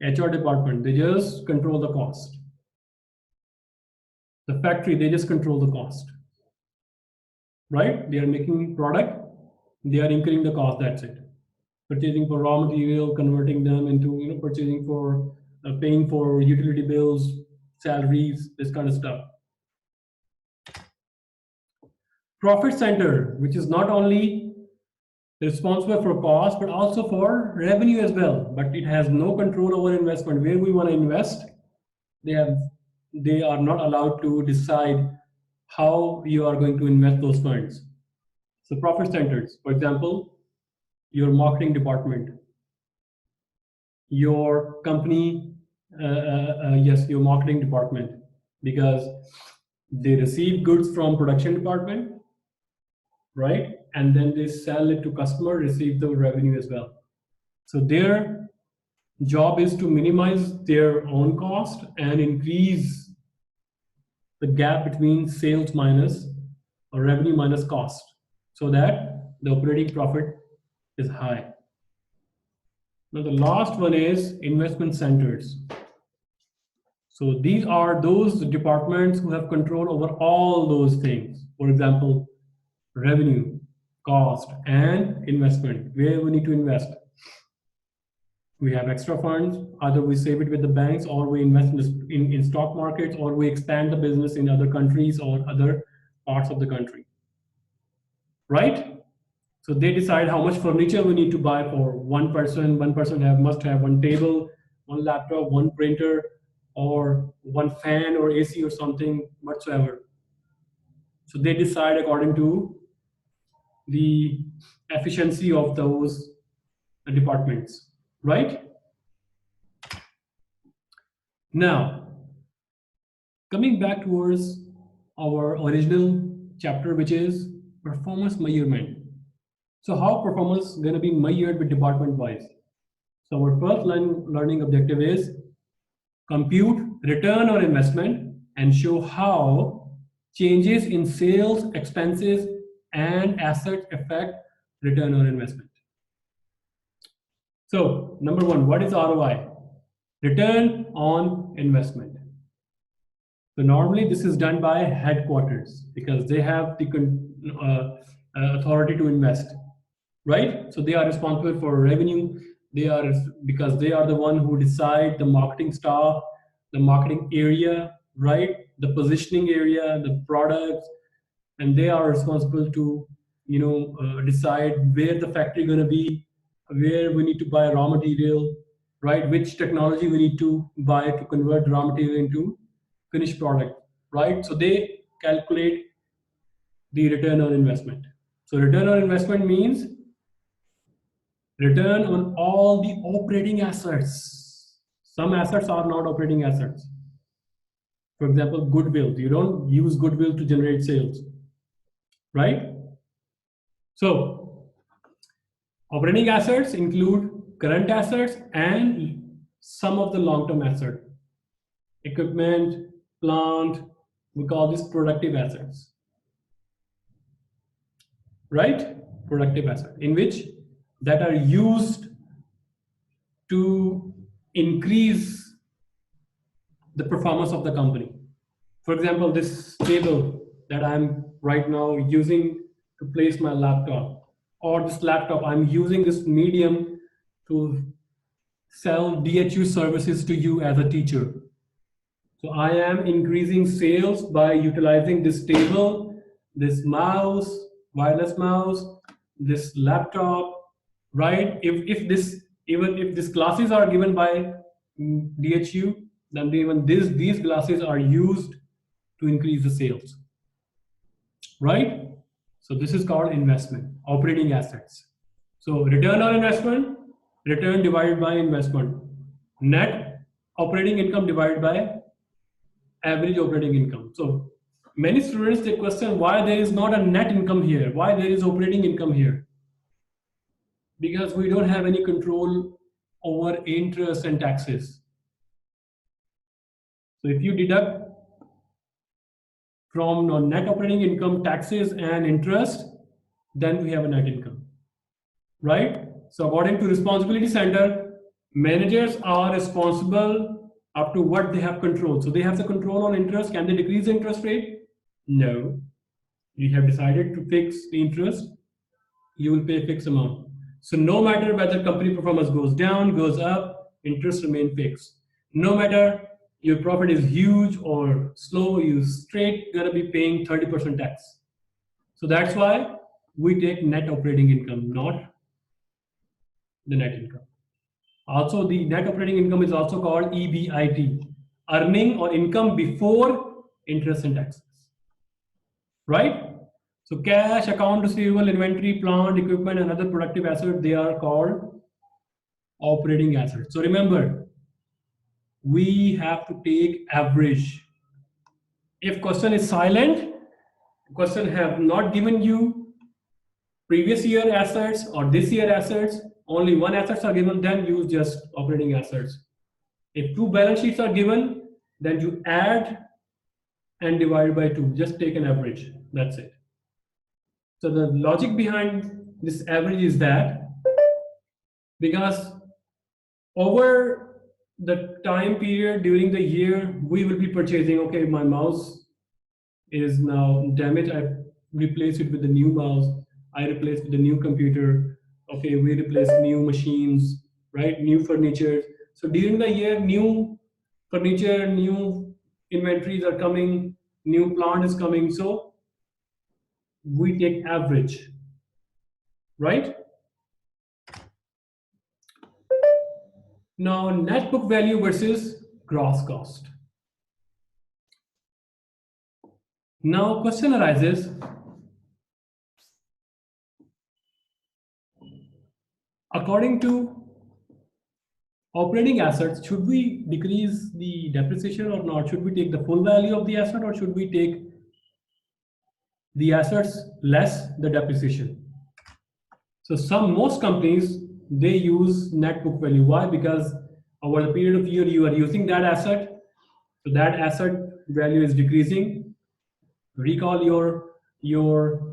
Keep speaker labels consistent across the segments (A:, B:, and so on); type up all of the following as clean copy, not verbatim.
A: HR department, they just control the cost. The factory, they just control the cost. Right? They are making product, they are incurring the cost, that's it. Purchasing for raw material, converting them into, purchasing for, paying for utility bills, salaries, this kind of stuff. Profit center, which is not only responsible for cost, but also for revenue as well. But it has no control over investment. Where we want to invest, they are not allowed to decide how you are going to invest those funds. So profit centers, for example, your marketing department, your company, yes, your marketing department, because they receive goods from production department, right? And then they sell it to customer, receive the revenue as well. So their job is to minimize their own cost and increase the gap between sales minus or revenue minus cost, so that the operating profit is high. Now the last one is investment centers. So these are those departments who have control over all those things. For example, revenue, cost, and investment, where we need to invest. We have extra funds, either we save it with the banks, or we invest in stock markets, or we expand the business in other countries or other parts of the country, right? So they decide how much furniture we need to buy for one person. One person must have one table, one laptop, one printer, or one fan or AC or something whatsoever. So they decide according to the efficiency of those departments, right? Now, coming back towards our original chapter, which is performance measurement. So how performance is going to be measured with department wise? So our first learning objective is compute return on investment and show how changes in sales, expenses, and assets affect return on investment. So number one, what is ROI? Return on investment. So normally this is done by headquarters because they have the authority to invest, right? So they are responsible for revenue. Because they are the one who decide the marketing staff, the marketing area, right? The positioning area, the products, and they are responsible to decide where the factory going to be, where we need to buy raw material, right? Which technology we need to buy to convert raw material into finished product, right? So they calculate the return on investment. So return on investment means return on all the operating assets. Some assets are not operating assets. For example, goodwill. You don't use goodwill to generate sales, right? So operating assets include current assets and some of the long-term assets. Equipment, plant, we call this productive assets, right? Productive assets, in which that are used to increase the performance of the company. For example, this table that I'm right now using to place my laptop, or this laptop, I'm using this medium to sell DHU services to you as a teacher. So I am increasing sales by utilizing this table, this mouse, wireless mouse, this laptop, right? Even if these classes are given by DHU, then even these classes are used to increase the sales, right? So this is called investment, operating assets. So return on investment, return divided by investment, net operating income divided by average operating income. So many students, they question why there is not a net income here, why there is operating income here. Because we don't have any control over interest and taxes. So if you deduct from net operating income, taxes and interest, then we have a net income, right? So according to responsibility center, Managers are responsible up to what they have control. So they have the control on interest. Can they decrease the interest rate? No. You have decided to fix the interest, you will pay a fixed amount. So no matter whether company performance goes down, goes up, interest remain fixed. No matter your profit is huge or slow, you straight gonna be paying 30% tax. So that's why we take net operating income, not the net income. Also, the net operating income is also called EBIT, earning or income before interest and taxes, right? So cash, account receivable, inventory, plant, equipment, and other productive assets, they are called operating assets. So remember, we have to take average. If question is silent, question have not given you previous year assets or this year assets, only one assets are given, then use just operating assets. If two balance sheets are given, then you add and divide by 2. Just take an average. That's it. So the logic behind this average is that because over the time period during the year, we will be purchasing, okay, my mouse is now damaged. I replace it with a new mouse. I replace with a new computer. Okay, we replace new machines, right? New furniture. So during the year, new furniture, new inventories are coming, new plant is coming. So we take average, right? Now, net book value versus gross cost. Now, question arises, according to operating assets, should we decrease the depreciation or not? Should we take the full value of the asset or should we take the assets less the depreciation? So most companies, they use net book value. Why? Because over the period of year you are using that asset, so that asset value is decreasing. Recall your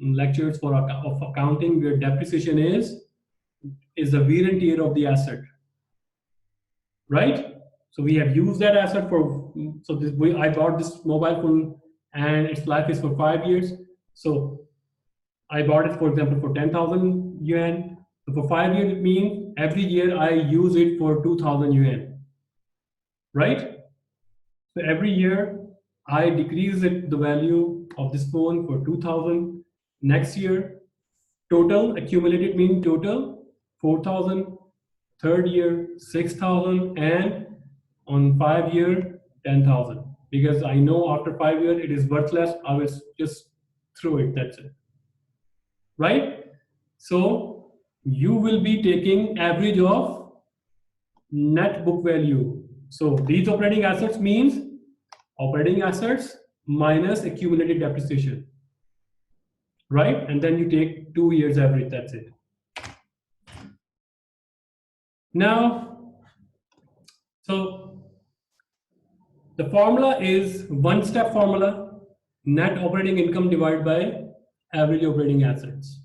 A: lectures for of accounting where depreciation is the wear and tear of the asset, right? So we have used that asset for, so I bought this mobile phone and its life is for 5 years. So I bought it, for example, for 10,000 yuan. So for 5 years, it means every year I use it for 2,000 yuan, right? So every year I decrease the value of this phone for 2,000. Next year, total accumulated means total 4,000. Third year 6,000, and on 5 year 10,000. Because I know after 5 years it is worthless, I will just throw it. That's it, right? So you will be taking average of net book value. So these operating assets means operating assets minus accumulated depreciation, right? And then you take 2 years average. That's it. Now, so the formula is one-step formula, net operating income divided by average operating assets.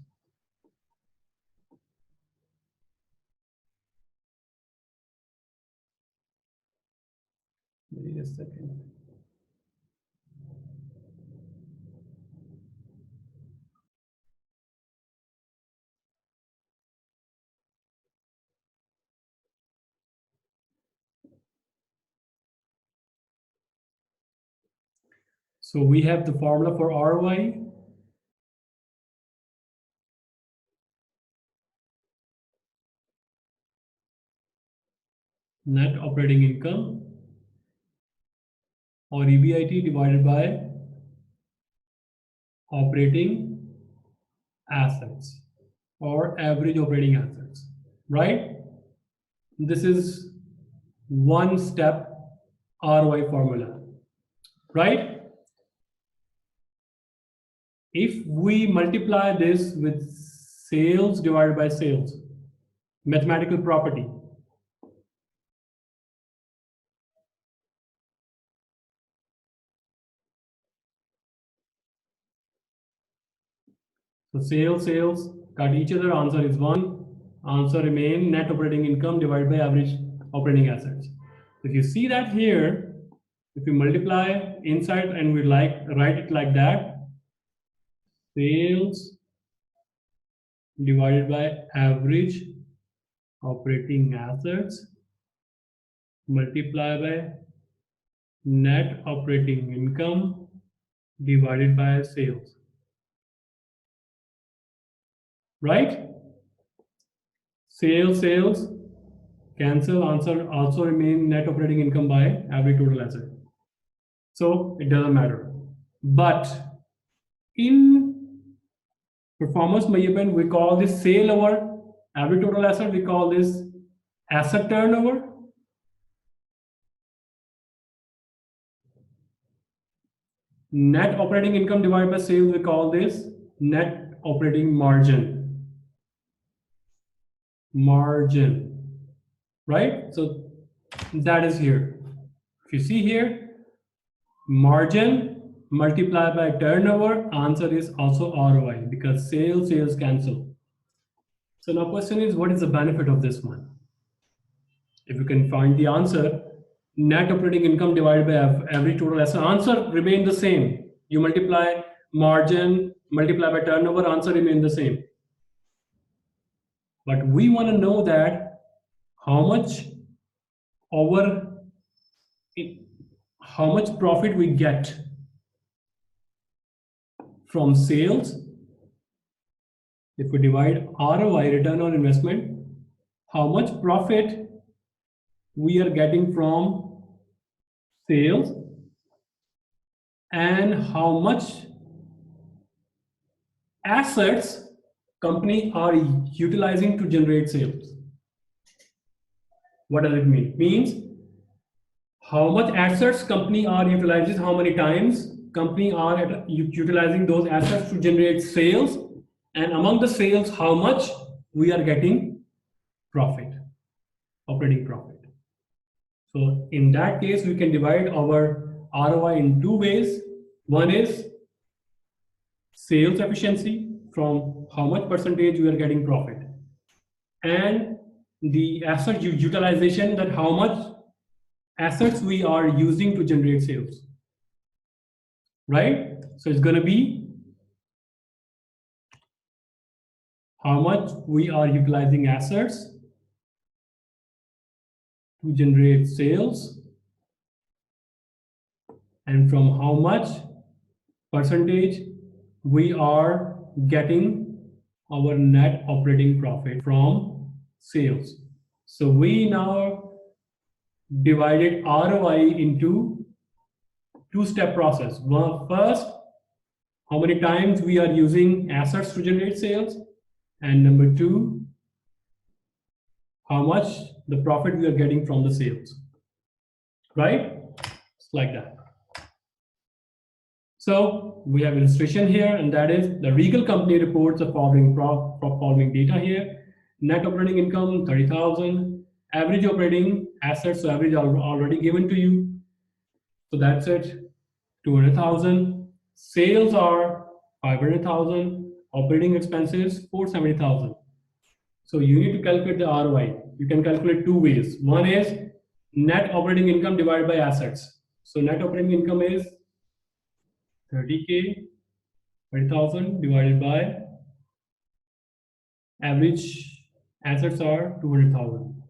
A: Wait a second. So we have the formula for ROI. Net operating income or EBIT divided by operating assets or average operating assets, right? This is one step ROI formula, right? If we multiply this with sales divided by sales, mathematical property, so sales cut each other, answer is 1. Answer remain net operating income divided by average operating assets. If you see that here, if you multiply inside and we write it like that, sales divided by average operating assets multiplied by net operating income divided by sales. Right? Sales, cancel, answer also remain net operating income by average total asset. So it doesn't matter. But in performance measurement, we call this sale over average total asset, we call this asset turnover. Net operating income divided by sales, we call this net operating margin. Right? So that is here. If you see here, margin multiplied by turnover, answer is also ROI because sales cancel. So now question is, what is the benefit of this one? If you can find the answer, net operating income divided by average total asset, answer remain the same. You multiply margin, multiply by turnover, answer remain the same. But we want to know that how much profit we get from sales. If we divide ROI, return on investment, how much profit we are getting from sales and how much assets company are utilizing to generate sales. What does it mean? It means how much assets company are utilizing, how many times company are utilizing those assets to generate sales, and among the sales, how much we are getting profit, operating profit. So in that case, we can divide our ROI in two ways. One is sales efficiency, from how much percentage we are getting profit, and the asset utilization, that how much assets we are using to generate sales. Right? So it's going to be how much we are utilizing assets to generate sales and from how much percentage we are getting our net operating profit from sales. So we now divided ROI into two-step process. First, how many times we are using assets to generate sales, and number two, how much the profit we are getting from the sales. Right? It's like that. So we have illustration here, and that is the Regal company reports the following data here. Net operating income 30,000, average operating assets, so average already given to you. So that's it, 200,000. Sales are 500,000. Operating expenses 470,000. So you need to calculate the ROI. You can calculate two ways. One is net operating income divided by assets. So net operating income is 30K, 30,000 divided by average assets are 200,000.